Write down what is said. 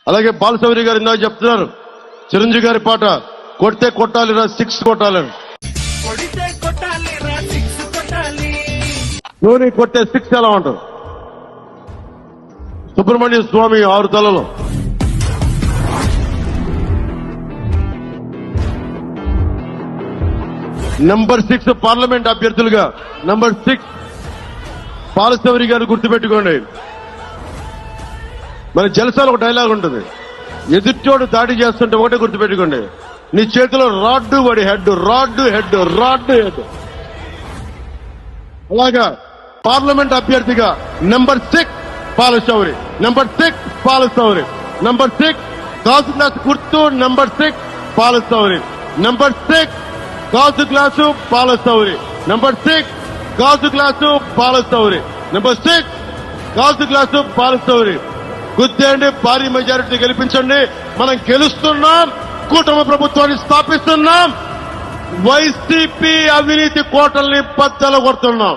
అలాగే బాలశౌరి గారు ఇందాక చెప్తున్నారు, చిరంజీవి గారి పాట కొడితే కొట్టాలిరా 6 కొట్టాలని. నువ్వు కొట్టే 6 ఎలా ఉంటుంది? సుబ్రహ్మణ్య స్వామి 6 తలలో, నంబర్ 6 పార్లమెంట్ అభ్యర్థులుగా నంబర్ 6 బాలశౌరి గారు గుర్తుపెట్టుకోండి. మన జలసాలు ఒక డైలాగ్ ఉంటుంది, ఎదుటోడు దాడి చేస్తుంటే ఒకటే గుర్తుపెట్టుకోండి, నీ చేతిలో రాడ్డు వాడి head, rod head, rod head. అలాగా పార్లమెంట్ అభ్యర్థిగా number 6 Balashowry, number 6 Balashowry, number 6 గాజు గ్లాసు గుర్తు, నంబర్ 6 బాలశౌరి, నంబర్ 6 గాజు గ్లాసు బాలశౌరి, నంబర్ 6 గాజు గ్లాసు బాలశౌరి, నంబర్ 6 గాజు గ్లాసు బాలశౌరి. గుద్దేండి, భారీ మెజారిటీ గెలిపించండి. మనం గెలుస్తున్నాం, కూటమి ప్రభుత్వాన్ని స్థాపిస్తున్నాం, వైసీపీ అవినీతి కోటల్ని బద్దలు కొడుతున్నాం.